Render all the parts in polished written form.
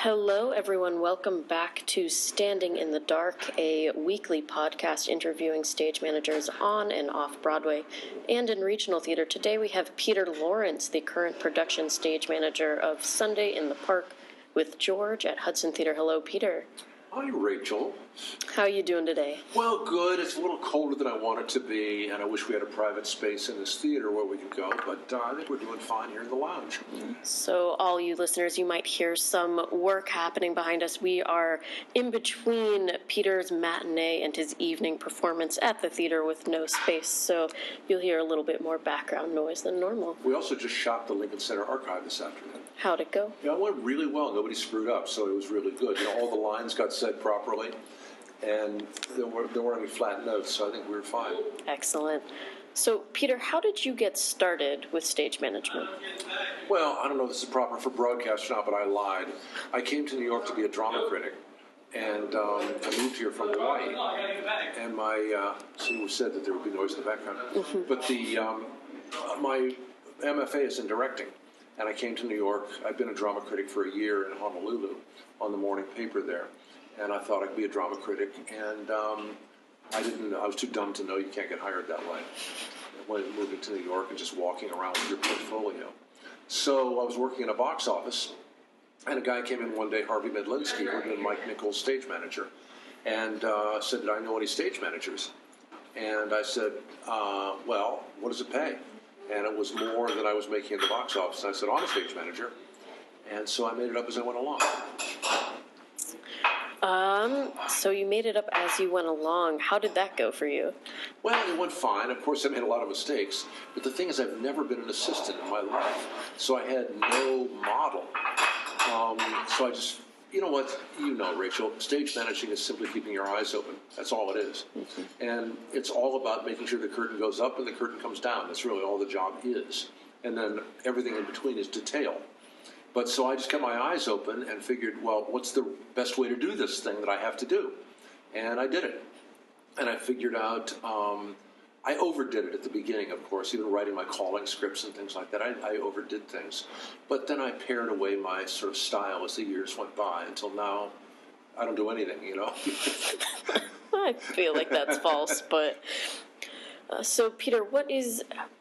Hello, everyone. Welcome back to Standing in the Dark, a weekly podcast interviewing stage managers on and off Broadway and in regional theater. Today we have Peter Lawrence, the current production stage manager of Sunday in the Park with George at Hudson Theater. Hello, Peter. Hi, Rachel. How are you doing today? Well, good. It's a little colder than I want it to be, and I wish we had a private space in this theater where we could go, but I think we're doing fine here in the lounge. So all you listeners, you might hear some work happening behind us. We are in between Peter's matinee and his evening performance at the theater with no space, so you'll hear a little bit more background noise than normal. We also just shot the Lincoln Center Archive this afternoon. How'd it go? Yeah, it went really well. Nobody screwed up, so it was really good. You know, all the lines got said properly, and there weren't any flat notes, so I think we were fine. Excellent. So, Peter, how did you get started with stage management? Well, I don't know if this is proper for broadcast or not, but I lied. I came to New York to be a drama critic, and I moved here from Hawaii. And my, someone said that there would be noise in the background, but my MFA is in directing. And I came to New York. I'd been a drama critic for a year in Honolulu on the morning paper there. And I thought I could be a drama critic. And I was too dumb to know you can't get hired that way. Moving to New York and just walking around with your portfolio. So I was working in a box office. And a guy came in one day, Harvey Medlinski, who had been Mike Nichols' stage manager. And said, did I know any stage managers? And I said, well, what does it pay? And it was more than I was making in the box office. And I said, I'm a stage manager. And so I made it up as I went along. So you made it up as you went along. How did that go for you? Well, it went fine. Of course, I made a lot of mistakes. But the thing is, I've never been an assistant in my life. So I had no model. So I just, you know what? You know, Rachel, stage managing is simply keeping your eyes open. That's all it is. And it's all about making sure the curtain goes up and the curtain comes down. That's really all the job is. And then everything in between is detail. But so I just kept my eyes open and figured, well, what's the best way to do this thing that I have to do? And I did it. And I figured out, I overdid it at the beginning, of course, even writing my calling scripts and things like that. I overdid things. But then I pared away my sort of style as the years went by until now I don't do anything, you know? I feel like that's false, but... So, Peter,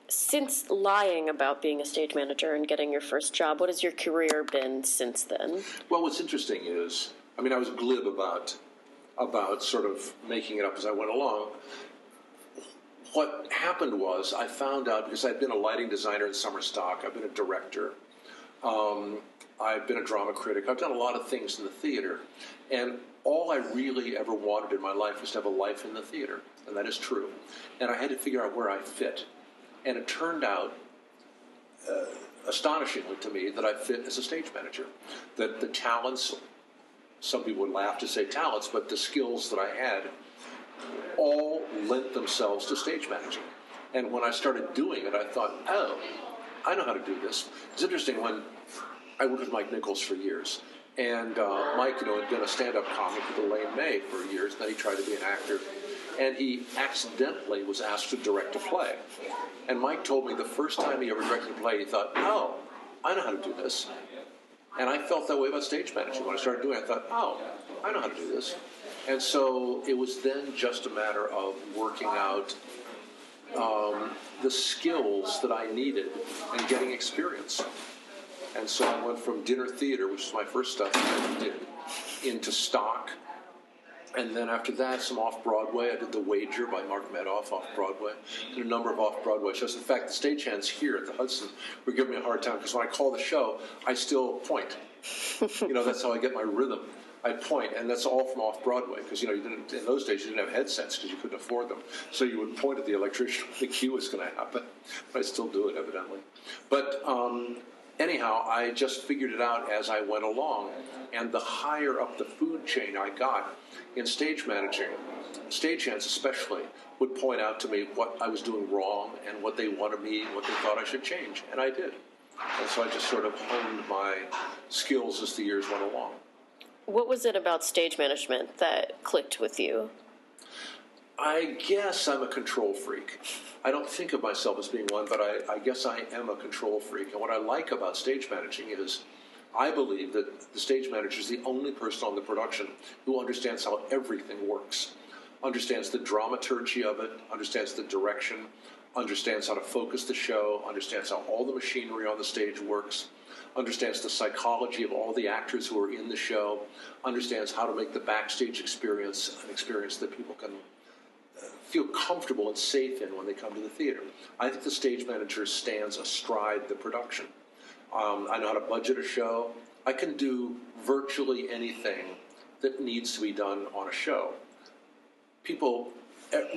since lying about being a stage manager and getting your first job, what has your career been since then? Well, what's interesting is, I was glib about sort of making it up as I went along. What happened was I found out, because I'd been a lighting designer in summer stock, I've been a director, I've been a drama critic, I've done a lot of things in the theater, and all I really ever wanted in my life was to have a life in the theater, and that is true. And I had to figure out where I fit. And it turned out, astonishingly to me, that I fit as a stage manager. That the talents, some people would laugh to say talents, but the skills that I had all lent themselves to stage managing. And when I started doing it, I thought, oh, I know how to do this. It's interesting, when I worked with Mike Nichols for years, and Mike, had been a stand-up comic with Elaine May for years, then he tried to be an actor, and he accidentally was asked to direct a play. And Mike told me the first time he ever directed a play, he thought, oh, I know how to do this. And I felt that way about stage management. When I started doing it, I thought, oh, I know how to do this. And so it was then just a matter of working out the skills that I needed and getting experience. And so I went from dinner theater, which was my first stuff that I did, into stock. And then after that, some off-Broadway. I did The Wager by Mark Medoff off-Broadway. Did a number of off-Broadway shows. In fact, the stagehands here at the Hudson were giving me a hard time because when I call the show, I still point. That's how I get my rhythm. I point, and that's all from off-Broadway because, in those days, you didn't have headsets because you couldn't afford them. So you would point at the electrician when the cue was going to happen. But I still do it, evidently. But anyhow, I just figured it out as I went along. And the higher up the food chain I got in stage managing, stagehands especially, would point out to me what I was doing wrong and what they wanted me, what they thought I should change. And I did. And so I just sort of honed my skills as the years went along. What was it about stage management that clicked with you? I guess I'm a control freak. I don't think of myself as being one, but I guess I am a control freak. And what I like about stage managing is I believe that the stage manager is the only person on the production who understands how everything works, understands the dramaturgy of it, understands the direction, understands how to focus the show, understands how all the machinery on the stage works, understands the psychology of all the actors who are in the show, understands how to make the backstage experience an experience that people can feel comfortable and safe in when they come to the theater. I think the stage manager stands astride the production. I know how to budget a show. I can do virtually anything that needs to be done on a show. People,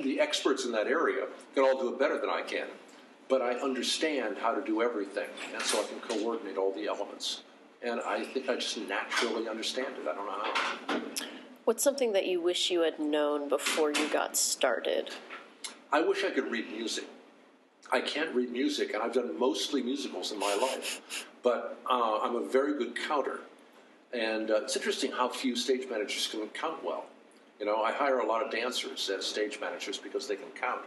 the experts in that area, can all do it better than I can. But I understand how to do everything, and so I can coordinate all the elements. And I think I just naturally understand it. I don't know how. What's something that you wish you had known before you got started? I wish I could read music. I can't read music, and I've done mostly musicals in my life, but I'm a very good counter. And it's interesting how few stage managers can count well. You know, I hire a lot of dancers as stage managers because they can count.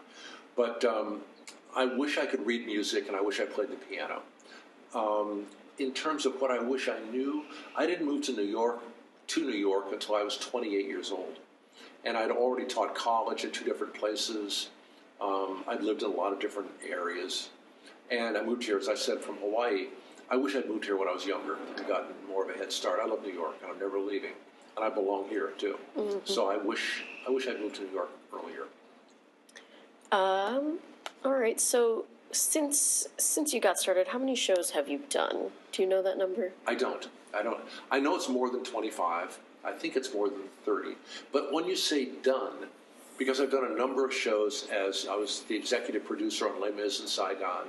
But I wish I could read music, and I wish I played the piano. In terms of what I wish I knew, I didn't move to New York until I was 28 years old. And I'd already taught college at 2 different places. I'd lived in a lot of different areas. And I moved here, as I said, from Hawaii. I wish I'd moved here when I was younger and gotten more of a head start. I love New York, and I'm never leaving. And I belong here, too. Mm-hmm. So I wish I'd moved to New York earlier. All right, so since you got started, how many shows have you done? Do you know that number? I don't. I know it's more than 25. I think it's more than 30. But when you say done, because I've done a number of shows as I was the executive producer on Les Mis in Saigon,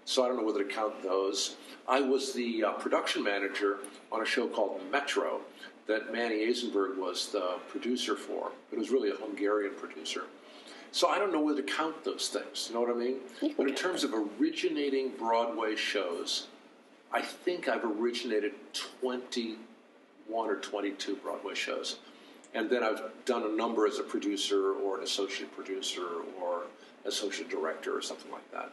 so I don't know whether to count those. I was the production manager on a show called Metro that Manny Eisenberg was the producer for. It was really a Hungarian producer. So I don't know whether to count those things, you know what I mean? But in terms of originating Broadway shows, I think I've originated 21 or 22 Broadway shows. And then I've done a number as a producer or an associate producer or associate director or something like that.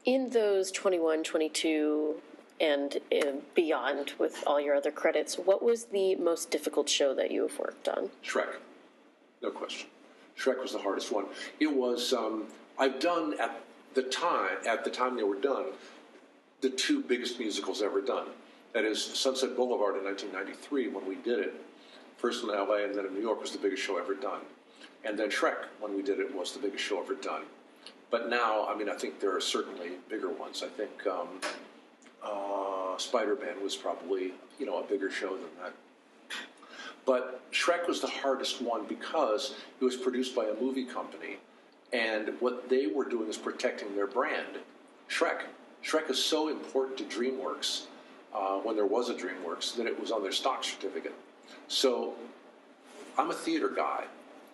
In those 21, 22, and beyond with all your other credits, what was the most difficult show that you have worked on? Shrek, no question. Shrek was the hardest one. It was, I've done at the time they were done, the 2 biggest musicals ever done. That is, Sunset Boulevard in 1993 when we did it. First in LA and then in New York was the biggest show ever done. And then Shrek, when we did it, was the biggest show ever done. But now, I mean, I think there are certainly bigger ones. I think Spider-Man was probably, a bigger show than that. But Shrek was the hardest one because it was produced by a movie company, and what they were doing is protecting their brand. Shrek is so important to DreamWorks, when there was a DreamWorks, that it was on their stock certificate. So I'm a theater guy.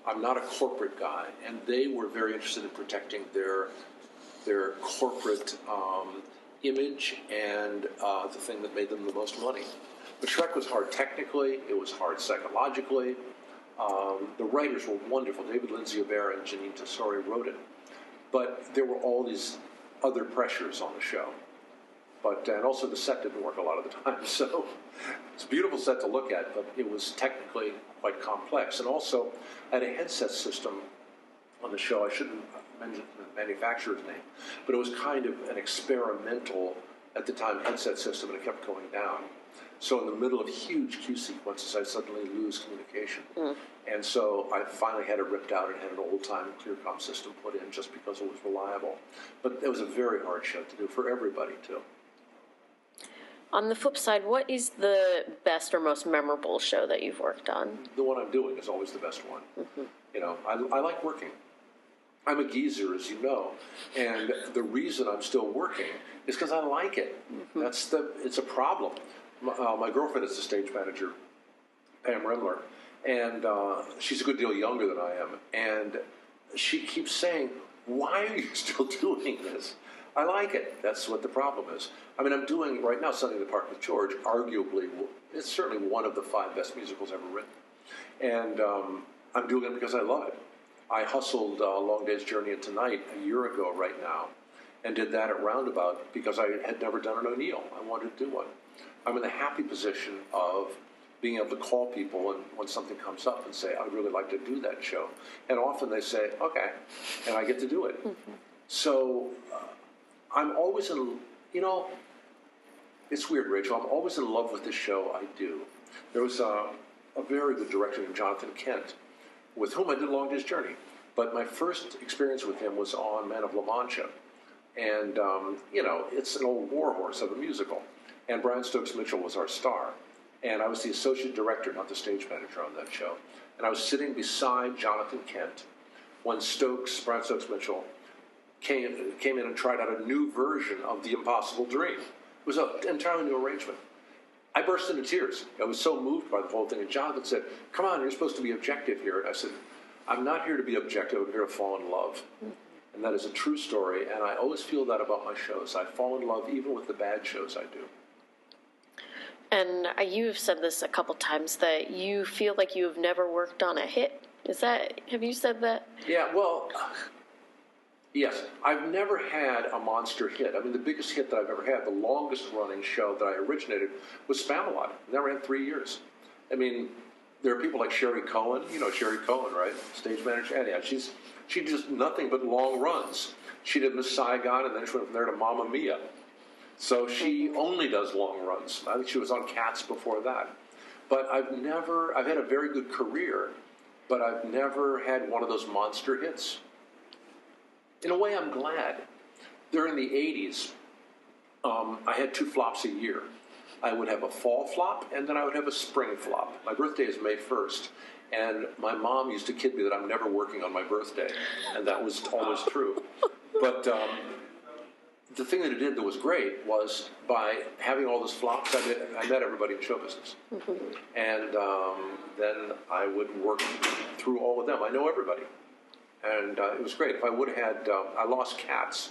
I'm not a corporate guy, and they were very interested in protecting their corporate image and the thing that made them the most money. But Shrek was hard technically. It was hard psychologically. The writers were wonderful. David Lindsay-Abaire and Janine Tesori wrote it. But there were all these other pressures on the show. And also the set didn't work a lot of the time. So it's a beautiful set to look at, but it was technically quite complex. And also had a headset system on the show. I shouldn't mention the manufacturer's name, but it was kind of an experimental, at the time, headset system, and it kept going down. So in the middle of huge cue sequences, I'd suddenly lose communication. And so I finally had it ripped out and had an old-time ClearCom system put in just because it was reliable. But it was a very hard show to do for everybody, too. On the flip side, what is the best or most memorable show that you've worked on? The one I'm doing is always the best one. I like working. I'm a geezer, as you know, and the reason I'm still working is because I like it. It's a problem. My girlfriend is the stage manager, Pam Remler, and she's a good deal younger than I am, and she keeps saying, "Why are you still doing this?" I like it. That's what the problem is. I mean, I'm doing right now Sunday in the Park with George. Arguably, it's certainly one of the 5 best musicals ever written, and I'm doing it because I love it. I hustled Long Day's Journey into Night a year ago right now, and did that at Roundabout because I had never done an O'Neill. I wanted to do one. I'm in the happy position of being able to call people and when something comes up and say, I'd really like to do that show. And often they say, okay, and I get to do it. Mm-hmm. So I'm always in, it's weird, Rachel, I'm always in love with the show I do. There was a very good director named Jonathan Kent, with whom I did A Long Day's Journey. But my first experience with him was on Man of La Mancha. And, it's an old warhorse of a musical. And Brian Stokes Mitchell was our star. And I was the associate director, not the stage manager on that show. And I was sitting beside Jonathan Kent when Brian Stokes Mitchell, came in and tried out a new version of The Impossible Dream. It was an entirely new arrangement. I burst into tears. I was so moved by the whole thing. And Jonathan said, come on, you're supposed to be objective here. And I said, I'm not here to be objective. I'm here to fall in love. And that is a true story. And I always feel that about my shows. I fall in love even with the bad shows I do. And you've said this a couple times, that you feel like you've never worked on a hit. Have you said that? Yeah, well, yes. I've never had a monster hit. I mean, the biggest hit that I've ever had, the longest running show that I originated, was Spamalot. That ran 3 years. I mean, there are people like Sherry Cohen. You know Sherry Cohen, right? Stage manager. And yeah, she does nothing but long runs. She did Miss Saigon, and then she went from there to Mamma Mia. So she only does long runs. I think she was on Cats before that. But I've had a very good career, but I've never had one of those monster hits. In a way, I'm glad. During the 80s, I had 2 flops a year. I would have a fall flop, and then I would have a spring flop. My birthday is May 1st, and my mom used to kid me that I'm never working on my birthday, and that was always true. But the thing that it did that was great was, by having all those flops, I met everybody in show business. Mm-hmm. And then I would work through all of them. I know everybody. And it was great. If I would have had, I lost Cats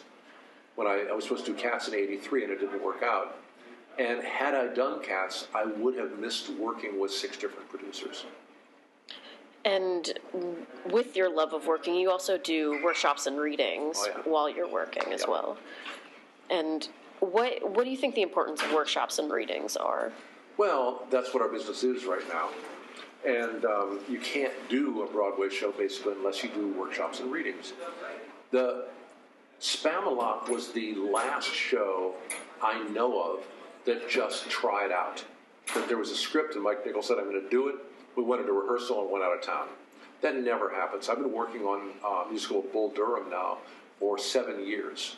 when I was supposed to do Cats in '83, and it didn't work out. And had I done Cats, I would have missed working with 6 different producers. And with your love of working, you also do workshops and readings while you're working as well. And what do you think the importance of workshops and readings are? Well, that's what our business is right now. And you can't do a Broadway show, basically, unless you do workshops and readings. The Spamalot was the last show I know of that just tried out. That there was a script, and Mike Nichols said, I'm going to do it. We went into rehearsal and went out of town. That never happens. I've been working on a musical of Bull Durham now for 7 years.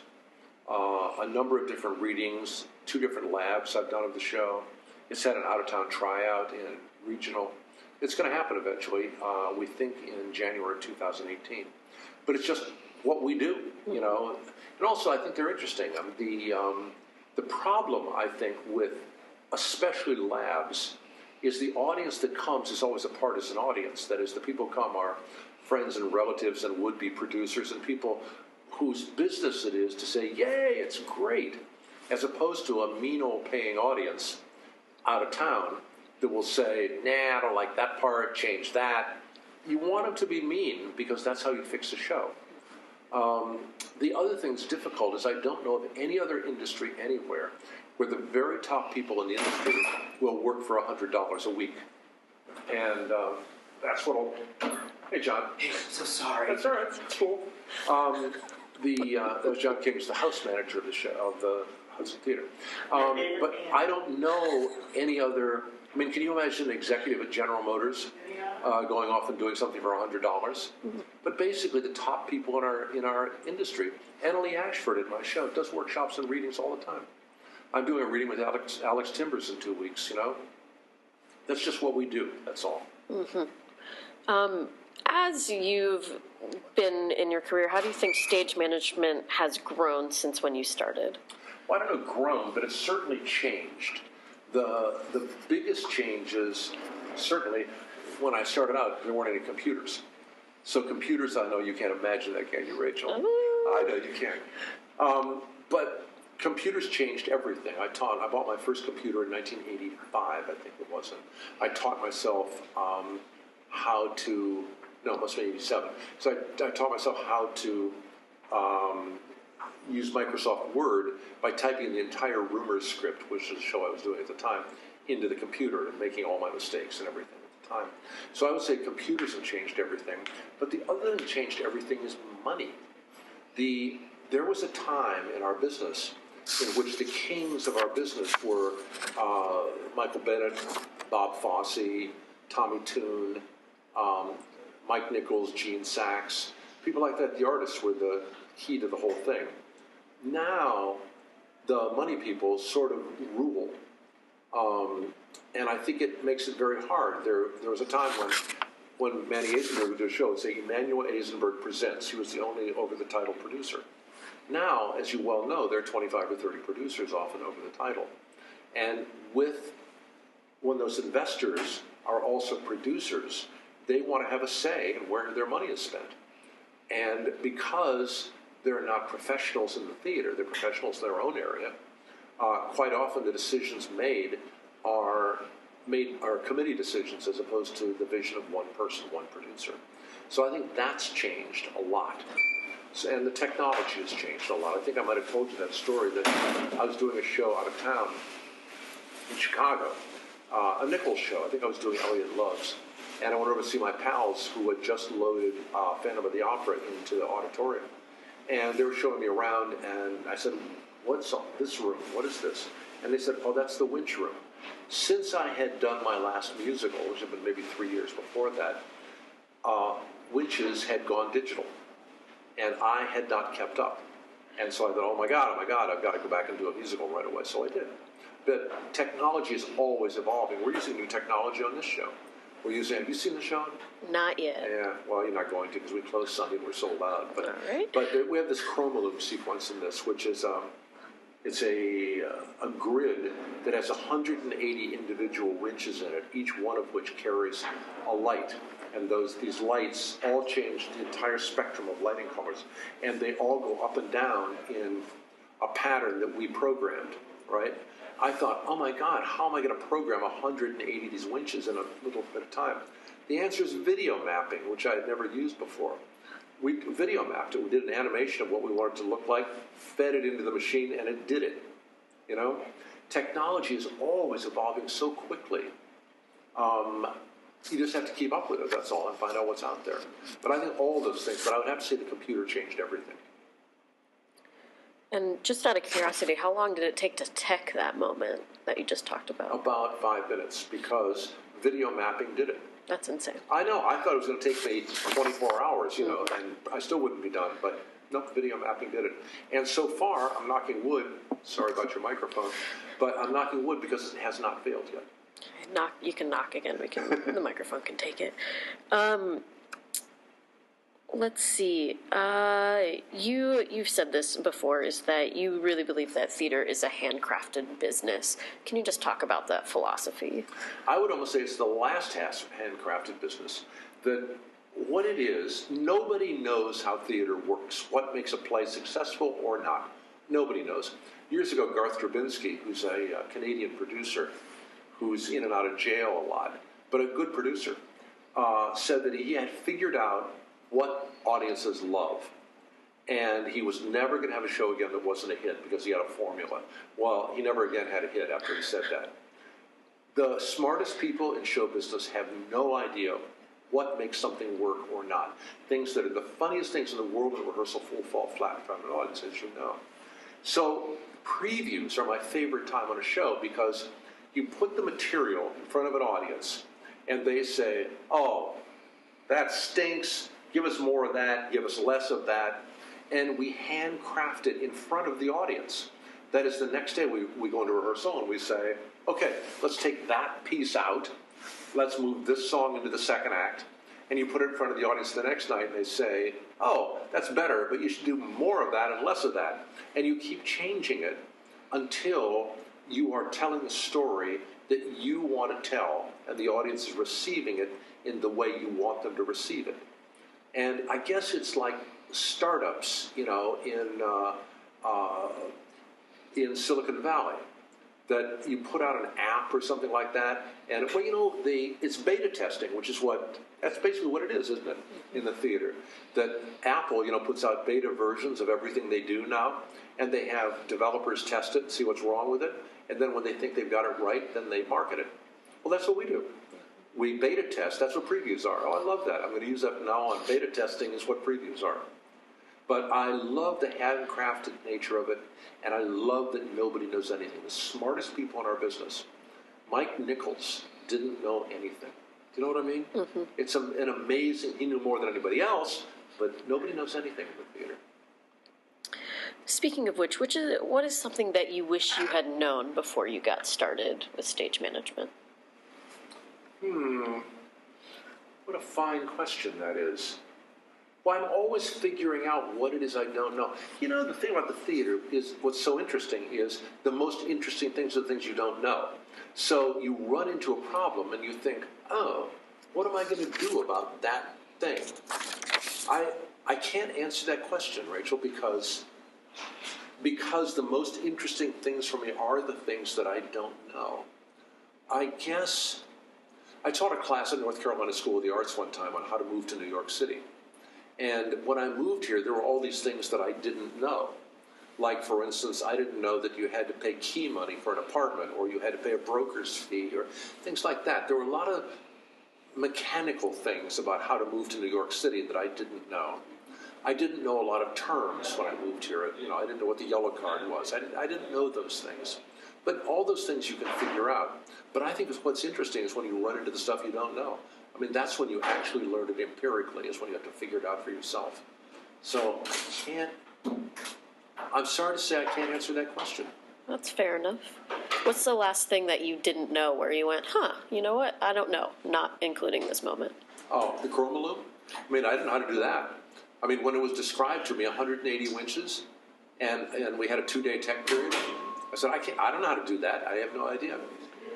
A number of different readings, 2 different labs I've done of the show. It's had an out-of-town tryout in regional. It's going to happen eventually, we think in January 2018. But it's just what we do, And also, I think they're interesting. The problem, I think, with especially labs is the audience that comes is always a partisan audience. That is, the people who come are friends and relatives and would-be producers and people whose business it is to say, yay, it's great, as opposed to a mean old paying audience out of town that will say, nah, I don't like that part, change that. You want them to be mean because that's how you fix a show. The other thing that's difficult is I don't know of any other industry anywhere where the very top people in the industry will work for $100 a week. And that's what I'll... Hey, John. Hey, I'm so sorry. That's all right. It's cool. That was John King, who's the house manager of the show, of the Hudson Theater. But I don't know any other... I mean, can you imagine an executive at General Motors going off and doing something for $100? Mm-hmm. But basically, the top people in our industry, Annalee Ashford at my show does workshops and readings all the time. I'm doing a reading with Alex Timbers in 2 weeks. That's just what we do. That's all. Mm-hmm. As you've been in your career, how do you think stage management has grown since when you started? Well, I don't know grown, but it's certainly changed. The biggest changes, certainly, when I started out, there weren't any computers. So computers, I know you can't imagine that, can you, Rachel? I know you can't. But computers changed everything. I bought my first computer in 1985, I think it was. I taught myself how to, no, it must be 87. So I taught myself how to use Microsoft Word by typing the entire Rumors script, which is a show I was doing at the time, into the computer and making all my mistakes and everything at the time. So I would say computers have changed everything, but the other thing that changed everything is money. There was a time in our business in which the kings of our business were Michael Bennett, Bob Fosse, Tommy Tune, Mike Nichols, Gene Saks, people like that. The artists were the key to the whole thing. Now, the money people sort of rule, and I think it makes it very hard. There was a time when Manny Eisenberg would do a show and say, Emmanuel Eisenberg presents. He was the only over-the-title producer. Now, as you well know, there are 25 or 30 producers often over the title. And when those investors are also producers, they want to have a say in where their money is spent. And because they're not professionals in the theater, they're professionals in their own area, quite often the decisions made are committee decisions as opposed to the vision of one person, one producer. So I think that's changed a lot. And the technology has changed a lot. I think I might have told you that story that I was doing a show out of town in Chicago, a Nichols show. I think I was doing Elliot Loves. And I went over to see my pals who had just loaded Phantom of the Opera into the auditorium. And they were showing me around, and I said, what's this room? What is this? And they said, oh, that's the Winch Room. Since I had done my last musical, which had been maybe 3 years before that, Winches had gone digital. And I had not kept up. And so I thought, oh my God, I've got to go back and do a musical right away. So I did. But technology is always evolving. We're using new technology on this show. Have you seen the show? Not yet. Yeah, well, you're not going to because we closed Sunday and we're sold out. But, all right. But we have this chroma sequence in this, which is it's a grid that has 180 individual winches in it, each one of which carries a light. And these lights all change the entire spectrum of lighting colors, and they all go up and down in a pattern that we programmed, right? I thought, oh my God, how am I going to program 180 of these winches in a little bit of time? The answer is video mapping, which I had never used before. We video mapped it. We did an animation of what we wanted to look like, fed it into the machine, and it did it. You know, technology is always evolving so quickly. You just have to keep up with it, that's all, and find out what's out there. But I think all those things, but I would have to say the computer changed everything. And just out of curiosity, how long did it take to tech that moment that you just talked about? About 5 minutes, because video mapping did it. That's insane. I know, I thought it was going to take me 24 hours, you know, and I still wouldn't be done, but nope, video mapping did it. And so far, I'm knocking wood, sorry about your microphone, but I'm knocking wood because it has not failed yet. You can knock again. The microphone can take it. Let's see. You've said this before, is that you really believe that theater is a handcrafted business. Can you just talk about that philosophy? I would almost say it's the last handcrafted business. That what it is, nobody knows how theater works. What makes a play successful or not? Nobody knows. Years ago, Garth Drabinsky, who's a Canadian producer, who's in and out of jail a lot, but a good producer, said that he had figured out what audiences love. And he was never going to have a show again that wasn't a hit because he had a formula. Well, he never again had a hit after he said that. The smartest people in show business have no idea what makes something work or not. Things that are the funniest things in the world in rehearsal will fall flat in front of an audience, as you know. So previews are my favorite time on a show because you put the material in front of an audience and they say, oh, that stinks, give us more of that, give us less of that, and we handcraft it in front of the audience. That is, the next day we go into rehearsal and we say, okay, let's take that piece out, let's move this song into the second act, and you put it in front of the audience the next night and they say, oh, that's better, but you should do more of that and less of that. And you keep changing it until you are telling a story that you want to tell, and the audience is receiving it in the way you want them to receive it. And I guess it's like startups, you know, in Silicon Valley. that you put out an app or something like that, and well, you know, it's beta testing, which is that's basically what it is, isn't it, in the theater? That Apple, you know, puts out beta versions of everything they do now, and they have developers test it and see what's wrong with it, and then when they think they've got it right, then they market it. Well, that's what we do. We beta test. That's what previews are. Oh, I love that. I'm going to use that from now on. Beta testing is what previews are. But I love the handcrafted nature of it, and I love that nobody knows anything. The smartest people in our business, Mike Nichols, didn't know anything. Do you know what I mean? Mm-hmm. It's an amazing, he knew more than anybody else, but nobody knows anything in the theater. Speaking of which what is something that you wish you had known before you got started with stage management? What a fine question that is. Well, I'm always figuring out what it is I don't know. You know, the thing about the theater is what's so interesting is the most interesting things are the things you don't know. So you run into a problem and you think, oh, what am I going to do about that thing? I can't answer that question, Rachel, because the most interesting things for me are the things that I don't know. I guess I taught a class at North Carolina School of the Arts one time on how to move to New York City. And when I moved here, there were all these things that I didn't know. Like, for instance, I didn't know that you had to pay key money for an apartment, or you had to pay a broker's fee, or things like that. There were a lot of mechanical things about how to move to New York City that I didn't know. I didn't know a lot of terms when I moved here. You know, I didn't know what the yellow card was. I didn't know those things. But all those things you can figure out. But I think what's interesting is when you run into the stuff you don't know. I mean, that's when you actually learn it empirically, is when you have to figure it out for yourself. So I'm sorry to say I can't answer that question. That's fair enough. What's the last thing that you didn't know where you went, you know what, I don't know, not including this moment? Oh, the chroma loom? I mean, I didn't know how to do that. I mean, when it was described to me, 180 winches, and we had a 2-day tech period, I said, I don't know how to do that. I have no idea.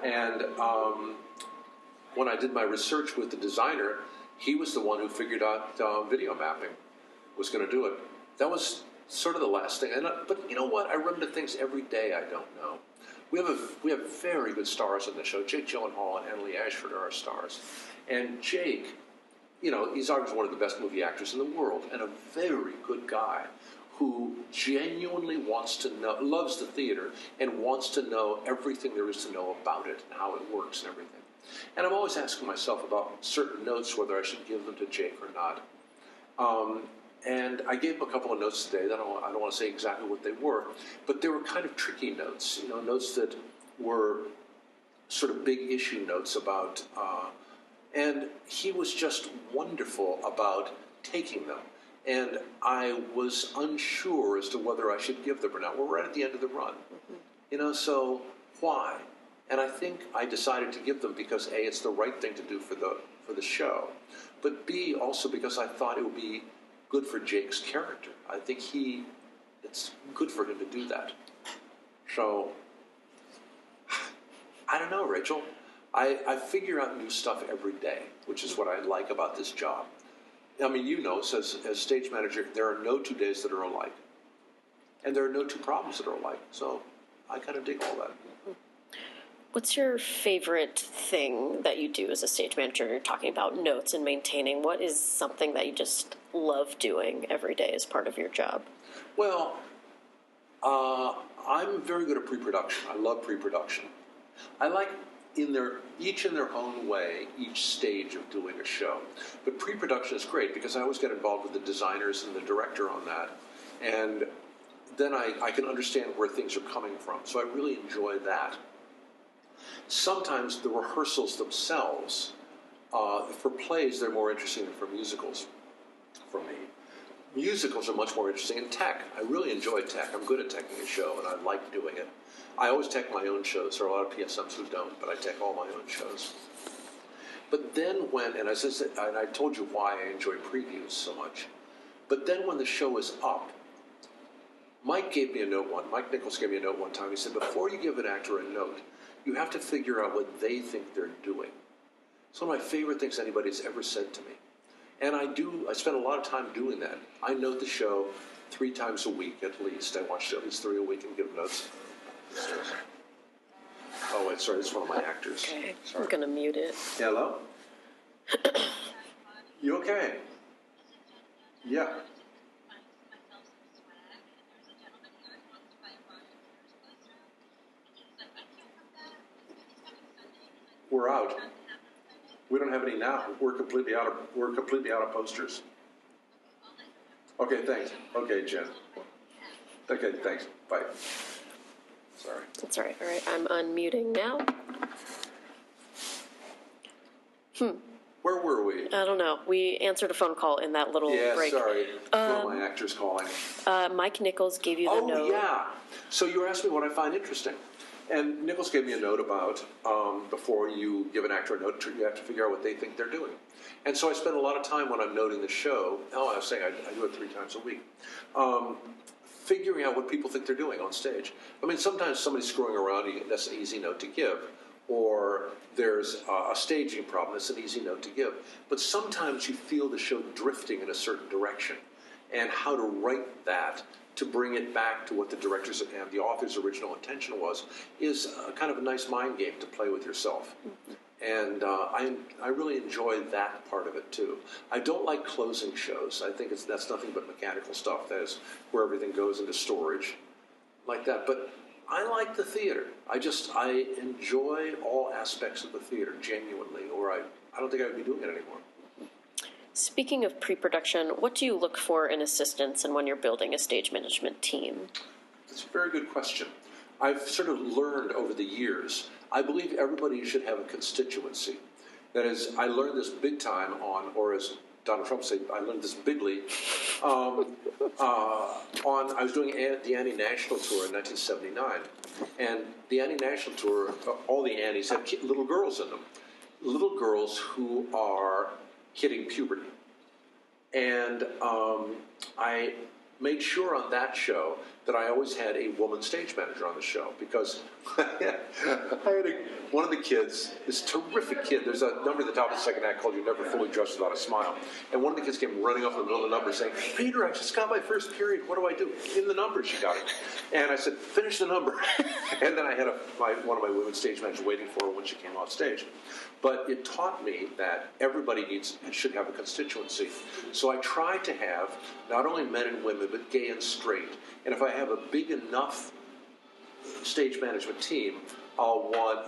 And when I did my research with the designer, he was the one who figured out video mapping was going to do it. That was sort of the last thing. But you know what? I run into things every day I don't know. We have very good stars on the show. Jake Gyllenhaal and Annaleigh Ashford are our stars. And Jake, you know, he's always one of the best movie actors in the world, and a very good guy who genuinely wants to know, loves the theater, and wants to know everything there is to know about it and how it works and everything. And I'm always asking myself about certain notes, whether I should give them to Jake or not. And I gave him a couple of notes today. I don't want to say exactly what they were, but they were kind of tricky notes, you know, notes that were sort of big issue notes about, and he was just wonderful about taking them. And I was unsure as to whether I should give them or not. We're right at the end of the run, you know, so why? And I think I decided to give them because A, it's the right thing to do for the show, but B, also because I thought it would be good for Jake's character. I think it's good for him to do that. So, I don't know, Rachel. I figure out new stuff every day, which is what I like about this job. I mean, you know, as stage manager, there are no 2 days that are alike. And there are no 2 problems that are alike. So I kind of dig all that. What's your favorite thing that you do as a stage manager? You're talking about notes and maintaining. What is something that you just love doing every day as part of your job? Well, I'm very good at pre-production. I love pre-production. I like each in their own way, each stage of doing a show. But pre-production is great because I always get involved with the designers and the director on that. And then I can understand where things are coming from. So I really enjoy that. Sometimes the rehearsals themselves, for plays, they're more interesting than for musicals, for me. Musicals are much more interesting in tech. I really enjoy tech. I'm good at teching a show, and I like doing it. I always tech my own shows. There are a lot of PSMs who don't, but I tech all my own shows. But then and I told you why I enjoy previews so much. But then when the show is up, Mike Nichols gave me a note one time. He said, before you give an actor a note, you have to figure out what they think they're doing. It's one of my favorite things anybody's ever said to me. And I spend a lot of time doing that. I note the show 3 times a week at least. I watch at least 3 a week and give notes. Oh, wait, sorry, this is one of my actors. Okay, Sorry. I'm gonna mute it. Hello? You okay? Yeah. We're out. We don't have any now. We're completely out of posters. Okay, thanks. Okay, Jen. Okay, thanks. Bye. Sorry. That's all right. All right, I'm unmuting now. Where were we? I don't know. We answered a phone call in that little Yeah, break. sorry. One of my actors calling. Mike Nichols gave you the note. Oh, yeah. So you were asking me what I find interesting. And Nichols gave me a note about before you give an actor a note, you have to figure out what they think they're doing. And so I spend a lot of time when I'm noting the show, I was saying I do it 3 times a week, figuring out what people think they're doing on stage. I mean, sometimes somebody's screwing around, that's an easy note to give. Or there's a staging problem, that's an easy note to give. But sometimes you feel the show drifting in a certain direction. And how to write that to bring it back to what the director's and the author's original intention was is kind of a nice mind game to play with yourself. And I really enjoy that part of it too. I don't like closing shows. I think that's nothing but mechanical stuff. That is where everything goes into storage, like that. But I like the theater. I enjoy all aspects of the theater genuinely, or I don't think I would be doing it anymore. Speaking of pre-production, what do you look for in assistants and when you're building a stage management team? That's a very good question. I've sort of learned over the years, I believe everybody should have a constituency. That is, I learned this big time or as Donald Trump said, I learned this bigly. I was doing the Annie National Tour in 1979. And the Annie National Tour, all the Annies have little girls in them. Little girls who are hitting puberty. And I made sure on that show that I always had a woman stage manager on the show because I had one of the kids, this terrific kid, there's a number at the top of the second act called "You're Never Fully Dressed Without a Smile." And one of the kids came running off in the middle of the number saying, "Peter, I just got my first period. What do I do?" In the number, she got it. And I said, "Finish the number." And then I had one of my women stage managers waiting for her when she came off stage. But it taught me that everybody should have a constituency. So I try to have not only men and women, but gay and straight. And if I have a big enough stage management team, I'll want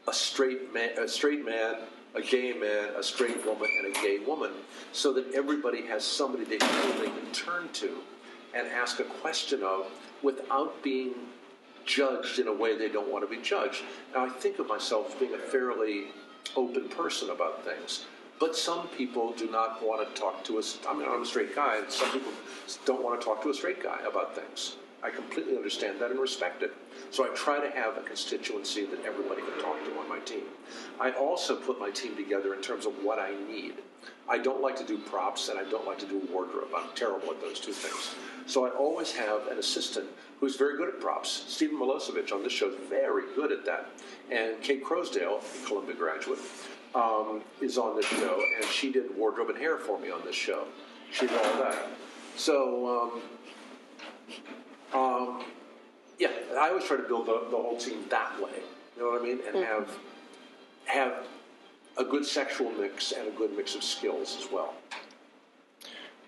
a straight man, a gay man, a straight woman, and a gay woman, so that everybody has somebody they can turn to and ask a question of without being judged in a way they don't want to be judged. Now, I think of myself as being a fairly open person about things, but some people do not want to talk to us. I mean, I'm a straight guy, and some people don't want to talk to a straight guy about things. I completely understand that and respect it. So I try to have a constituency that everybody can talk to on my team. I also put my team together in terms of what I need. I don't like to do props and I don't like to do wardrobe. I'm terrible at those two things. So I always have an assistant who's very good at props. Stephen Milosevic on this show is very good at that. And Kate Crosdale, a Columbia graduate, is on this show, and she did wardrobe and hair for me on this show. She did all that. So, yeah, I always try to build the whole team that way. You know what I mean? And have a good sexual mix and a good mix of skills as well.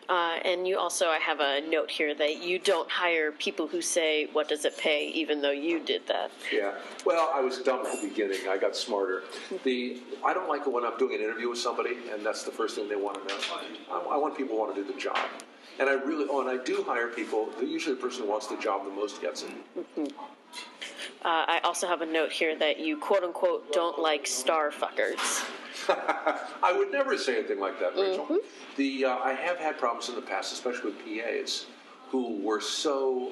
And you also, I have a note here that you don't hire people who say, "What does it pay?" even though you did that. Yeah. Well, I was dumb at the beginning. I got smarter. I don't like it when I'm doing an interview with somebody, and that's the first thing they want to know. I want people who want to do the job. And I do hire people. Usually the person who wants the job the most gets it. Mm-hmm. I also have a note here that you, quote unquote, don't like star fuckers. I would never say anything like that, Rachel. Mm-hmm. I have had problems in the past, especially with PAs, who were so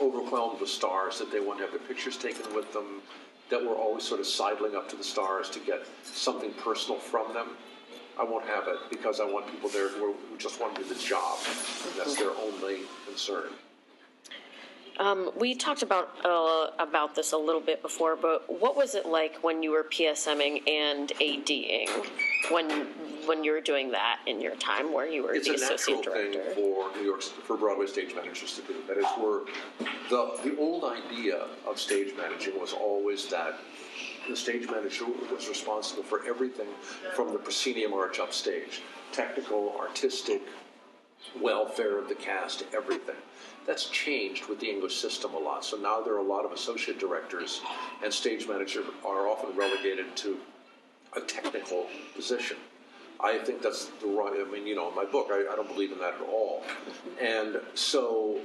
overwhelmed with stars that they wanted to have their pictures taken with them, that were always sort of sidling up to the stars to get something personal from them. I won't have it because I want people there who just want to do the job. That's their only concern. We talked about this a little bit before, but what was it like when you were PSMing and ADing when you were doing that in your time where you were the associate director? It's a natural thing for Broadway stage managers to do. That is, the old idea of stage managing was always that the stage manager was responsible for everything from the proscenium arch upstage, technical, artistic, welfare of the cast, everything. That's changed with the English system a lot. So now there are a lot of associate directors, and stage managers are often relegated to a technical position. I think that's the right, in my book, I don't believe in that at all. And so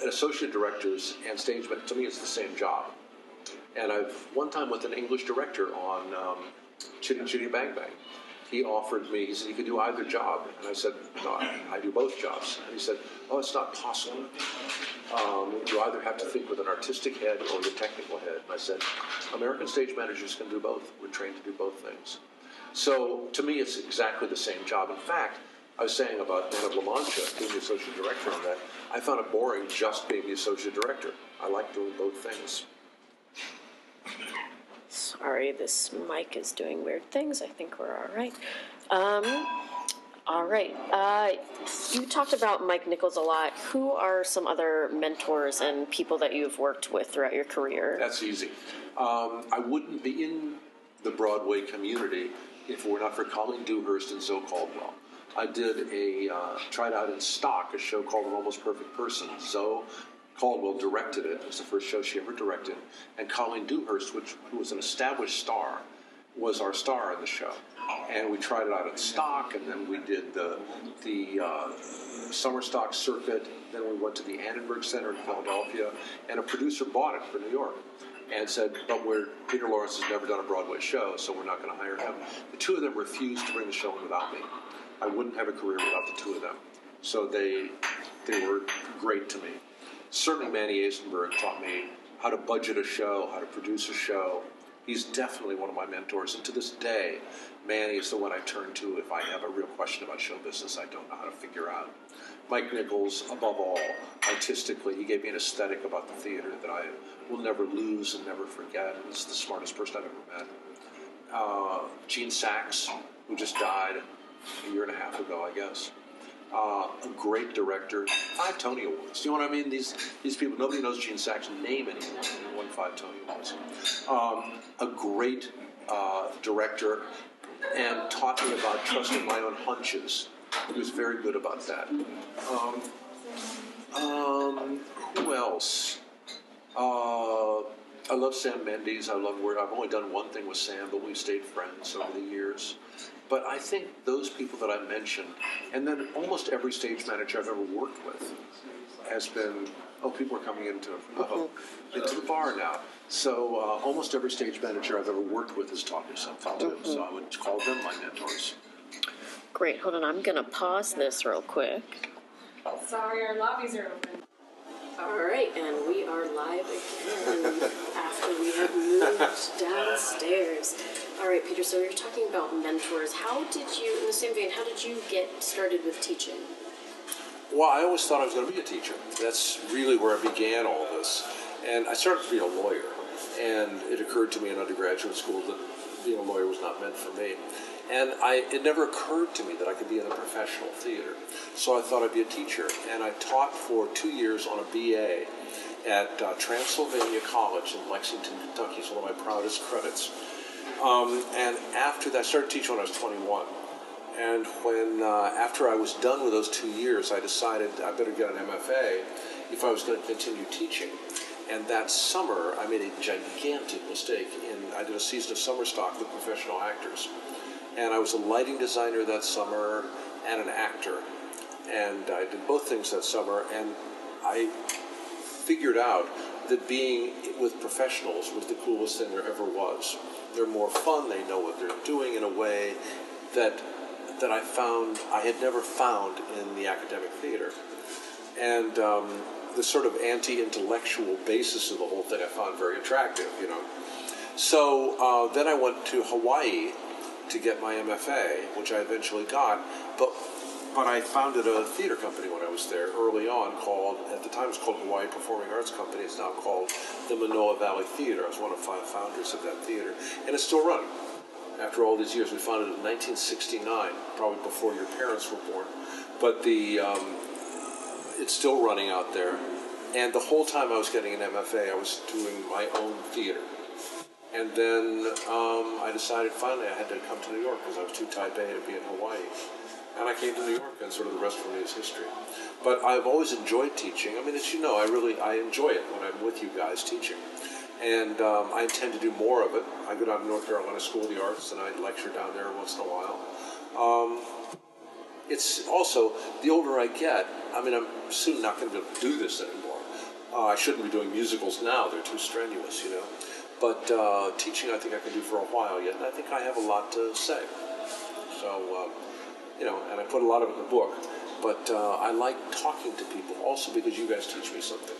associate directors and stage managers, to me, it's the same job. And one time with an English director on Chitty Chitty Bang Bang, he offered me, he said, you could do either job. And I said, no, I do both jobs. And he said, oh, it's not possible. You either have to think with an artistic head or the technical head. And I said, American stage managers can do both. We're trained to do both things. So to me, it's exactly the same job. In fact, I was saying about Man of La Mancha, being the associate director on that, I found it boring just being the associate director. I like doing both things. Sorry, this mic is doing weird things. I think we're all right. All right. You talked about Mike Nichols a lot. Who are some other mentors and people that you've worked with throughout your career? That's easy. I wouldn't be in the Broadway community if it were not for Colleen Dewhurst and Zoe Caldwell. I did tried out in stock a show called An Almost Perfect Person. Zoe Caldwell directed it. It was the first show she ever directed. And Colleen Dewhurst, who was an established star, was our star in the show. And we tried it out in stock, and then we did the summer stock circuit. Then we went to the Annenberg Center in Philadelphia, and a producer bought it for New York and said, but Peter Lawrence has never done a Broadway show, so we're not going to hire him. The two of them refused to bring the show in without me. I wouldn't have a career without the two of them. So they were great to me. Certainly Manny Eisenberg taught me how to budget a show, how to produce a show. He's definitely one of my mentors. And to this day, Manny is the one I turn to if I have a real question about show business I don't know how to figure out. Mike Nichols, above all, artistically, he gave me an aesthetic about the theater that I will never lose and never forget. He's the smartest person I've ever met. Gene Saks, who just died a year and a half ago, I guess. A great director, 5 Tony Awards. You know what I mean? These people, nobody knows Gene Saks' name anymore. He won 5 Tony Awards. A great director, and taught me about trusting my own hunches. He was very good about that. Who else? I love Sam Mendes. I've only done one thing with Sam, but we've stayed friends over the years. But I think those people that I mentioned, and then almost every stage manager I've ever worked with has been, people are coming into the bar now. So almost every stage manager I've ever worked with has taught me something too. So I would call them my mentors. Great. Hold on. I'm going to pause this real quick. Sorry, our lobbies are open. All right, and we are live again after we have moved downstairs. All right, Peter, so you're talking about mentors. How did you, in the same vein, how did you get started with teaching? Well, I always thought I was going to be a teacher. That's really where I began all this. And I started to be a lawyer, and it occurred to me in undergraduate school that being a lawyer was not meant for me. And it never occurred to me that I could be in a professional theater. So I thought I'd be a teacher. And I taught for 2 years on a BA at Transylvania College in Lexington, Kentucky. It's one of my proudest credits. And after that, I started teaching when I was 21. And when after I was done with those 2 years, I decided I better get an MFA if I was going to continue teaching. And that summer, I made a gigantic mistake. I did a season of summer stock with professional actors. And I was a lighting designer that summer and an actor. And I did both things that summer. And I figured out that being with professionals was the coolest thing there ever was. They're more fun. They know what they're doing in a way that I found I had never found in the academic theater. And the sort of anti-intellectual basis of the whole thing I found very attractive, So then I went to Hawaii to get my MFA, which I eventually got. But But I founded a theater company when I was there early on at the time it was called Hawaii Performing Arts Company. It's now called the Manoa Valley Theater. I was one of 5 founders of that theater, and it's still running. After all these years, we founded it in 1969, probably before your parents were born. But it's still running out there. And the whole time I was getting an MFA, I was doing my own theater. And then I decided finally I had to come to New York because I was too type A to be in Hawaii. And I came to New York, and sort of the rest for me is history. But I've always enjoyed teaching. I mean, as you know, I enjoy it when I'm with you guys teaching. And I intend to do more of it. I go down to North Carolina School of the Arts, and I lecture down there once in a while. It's also, the older I get, I mean, I'm soon not going to be able to do this anymore. I shouldn't be doing musicals now. They're too strenuous, you know. But teaching, I think I can do for a while yet, and I think I have a lot to say. So, you know, and I put a lot of it in the book. But I like talking to people also because you guys teach me something.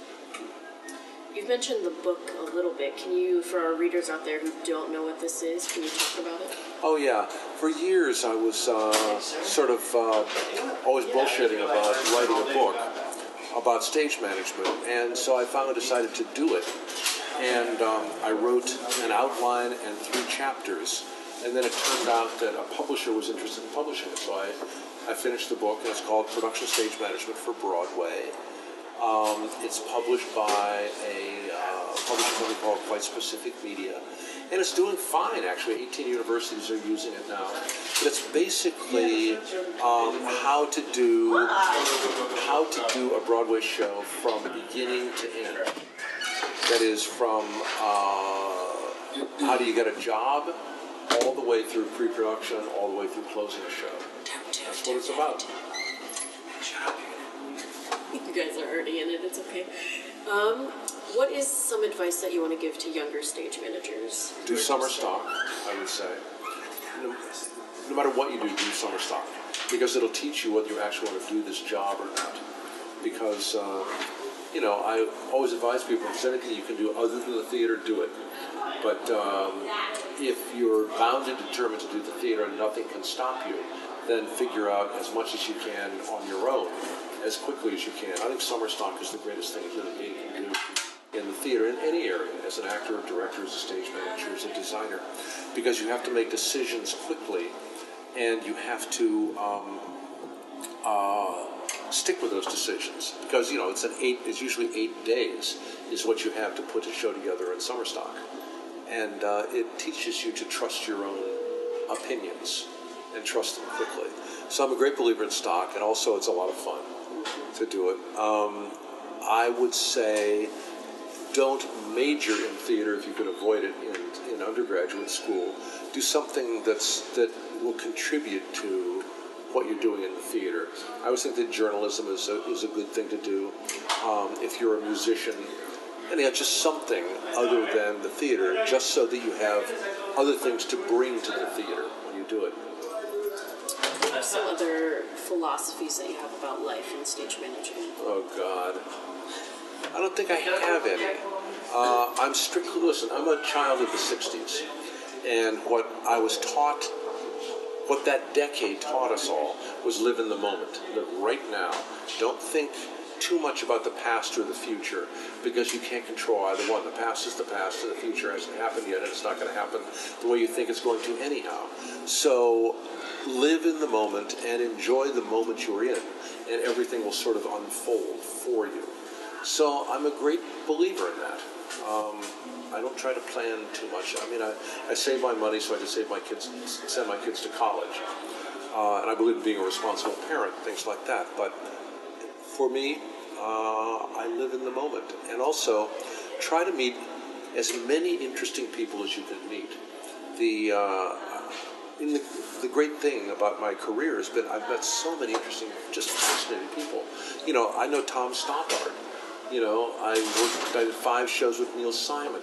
You've mentioned the book a little bit. Can you, for our readers out there who don't know what this is, can you talk about it? Oh, yeah. For years, I was sort of always bullshitting about writing a book about stage management. And so I finally decided to do it. And I wrote an outline and 3 chapters. And then it turned out that a publisher was interested in publishing it. So I finished the book, and it's called Production Stage Management for Broadway. It's published by a publishing company called Quite Specific Media, and it's doing fine, actually. 18 universities are using it now. But it's basically how to do a Broadway show from beginning to end. That is, from how do you get a job, all the way through pre-production, all the way through closing a show. That's what it's about. You guys are already in it, it's okay. What is some advice that you want to give to younger stage managers? Do summer stock, I would say. No matter what you do summer stock. Because it'll teach you whether you actually want to do this job or not. Because, you know, I always advise people, if there's anything you can do other than the theater, do it. But if you're bound and determined to do the theater and nothing can stop you, then figure out as much as you can on your own, as quickly as you can. I think summer stock is the greatest thing a human being can do in the theater, in any area, as an actor, a director, as a stage manager, as a designer, because you have to make decisions quickly, and you have to stick with those decisions, because, you know, it's usually 8 days is what you have to put a show together in summer stock, and it teaches you to trust your own opinions and trust them quickly. So I'm a great believer in stock, and also it's a lot of fun to do it. I would say don't major in theater if you could avoid it in undergraduate school. Do something that will contribute to what you're doing in the theater. I always think that journalism is a good thing to do. If you're a musician, anyhow, just something other than the theater, just so that you have other things to bring to the theater when you do it. What are some other philosophies that you have about life and stage management? Oh, God. I don't think I have any. I'm strictly, listen, I'm a child of the 60s. And what I was taught, what that decade taught us all, was live in the moment. Live right now. Don't think too much about the past or the future, because you can't control either one. The past is the past, and the future hasn't happened yet, and it's not going to happen the way you think it's going to anyhow. So live in the moment and enjoy the moment you're in, and everything will sort of unfold for you. So I'm a great believer in that. I don't try to plan too much. I mean, I save my money so I can send my kids to college. And I believe in being a responsible parent, things like that. But for me, I live in the moment. And also, try to meet as many interesting people as you can meet. The great thing about my career has been I've met so many interesting, just fascinating people. You know, I know Tom Stoppard. You know, I did 5 shows with Neil Simon,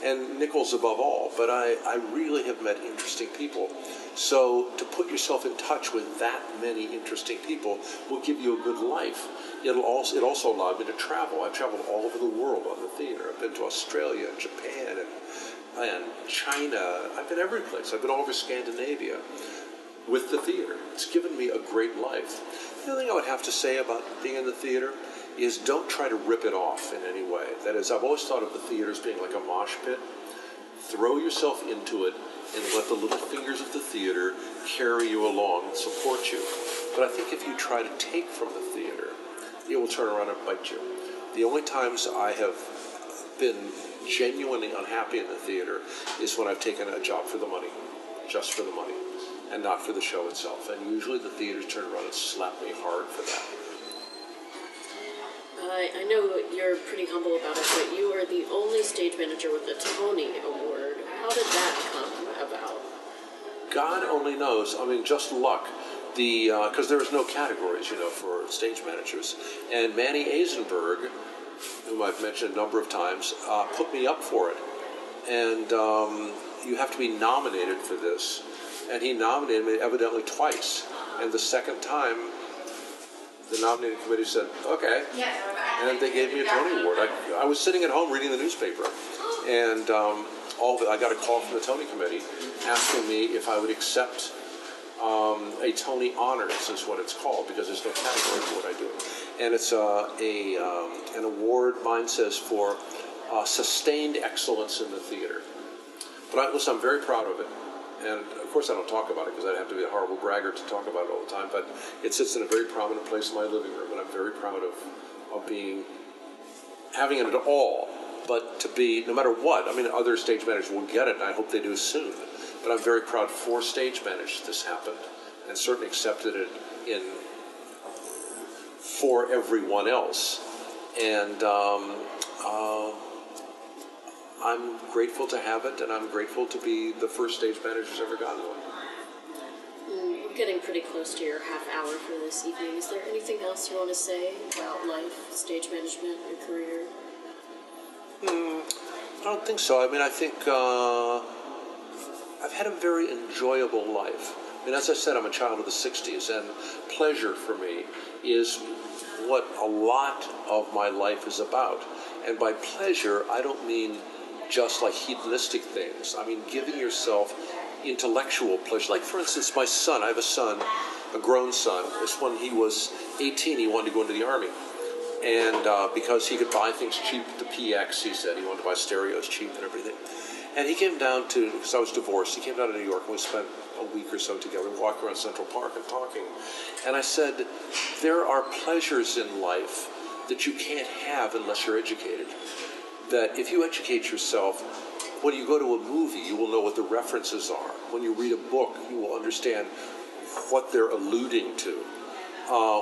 and Nichols above all, but I really have met interesting people. So to put yourself in touch with that many interesting people will give you a good life. It also allowed me to travel. I've traveled all over the world on the theater. I've been to Australia and Japan and China. I've been every place. I've been all over Scandinavia. with the theater. It's given me a great life. The other thing I would have to say about being in the theater is don't try to rip it off in any way. That is, I've always thought of the theater as being like a mosh pit. Throw yourself into it and let the little fingers of the theater carry you along and support you. But I think if you try to take from the theater, it will turn around and bite you. The only times I have been genuinely unhappy in the theater is when I've taken a job for the money, just for the money, and not for the show itself. And usually the theaters turn around and slap me hard for that. I know you're pretty humble about it, but you are the only stage manager with a Tony Award. How did that come about? God only knows. I mean, just luck. Because there was no categories, for stage managers. And Manny Eisenberg, whom I've mentioned a number of times, put me up for it. And you have to be nominated for this. And he nominated me evidently twice. And the second time, the nominating committee said, okay. And they gave me a Tony Award. I was sitting at home reading the newspaper. And I got a call from the Tony committee asking me if I would accept a Tony Honors is what it's called, because there's no category for what I do. And it's an award, mine says, for sustained excellence in the theater. But listen, I'm very proud of it. And of course I don't talk about it because I'd have to be a horrible braggart to talk about it all the time, but it sits in a very prominent place in my living room, and I'm very proud of having it at all. But to be, no matter what, I mean, other stage managers will get it, and I hope they do soon. But I'm very proud for stage managers this happened, and certainly accepted it for everyone else. And I'm grateful to have it, and I'm grateful to be the first stage manager who's ever gotten one. We're getting pretty close to your half hour for this evening. Is there anything else you want to say about life, stage management, your career? I don't think so. I mean, I think I've had a very enjoyable life. I mean, as I said, I'm a child of the 60s, and pleasure for me is what a lot of my life is about. And by pleasure, I don't mean just like hedonistic things. I mean giving yourself intellectual pleasure. Like, for instance, my son, I have a son, a grown son. When he was 18, he wanted to go into the Army. And because he could buy things cheap at the PX, he said he wanted to buy stereos cheap and everything. And he came down to, because I was divorced, he came down to New York, and we spent a week or so together. We walked around Central Park and talking. And I said, there are pleasures in life that you can't have unless you're educated. That if you educate yourself, when you go to a movie, you will know what the references are. When you read a book, you will understand what they're alluding to.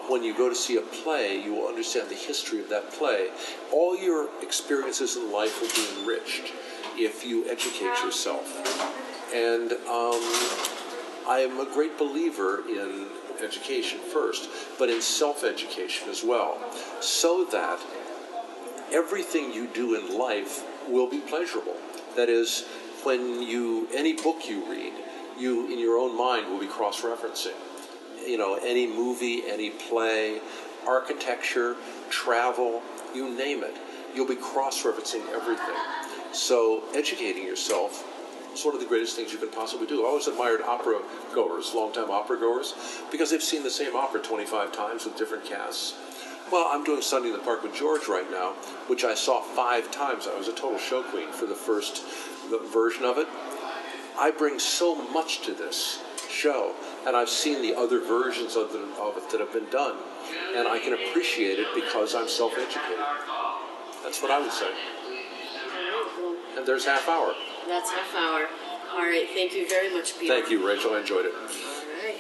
When you go to see a play, you will understand the history of that play. All your experiences in life will be enriched if you educate yourself. And I am a great believer in education first, but in self-education as well, so that everything you do in life will be pleasurable. That is, any book you read, you in your own mind will be cross-referencing. Any movie, any play, architecture, travel, you name it, you'll be cross-referencing everything. So educating yourself is one of the greatest things you can possibly do. I always admired opera goers, long-time opera goers, because they've seen the same opera 25 times with different casts. Well, I'm doing Sunday in the Park with George right now, which I saw 5 times. I was a total show queen for the first version of it. I bring so much to this show, and I've seen the other versions of it that have been done, and I can appreciate it because I'm self-educated. That's what I would say. And there's half hour. That's half hour. All right, thank you very much, Peter. Thank you, Rachel. I enjoyed it. All right.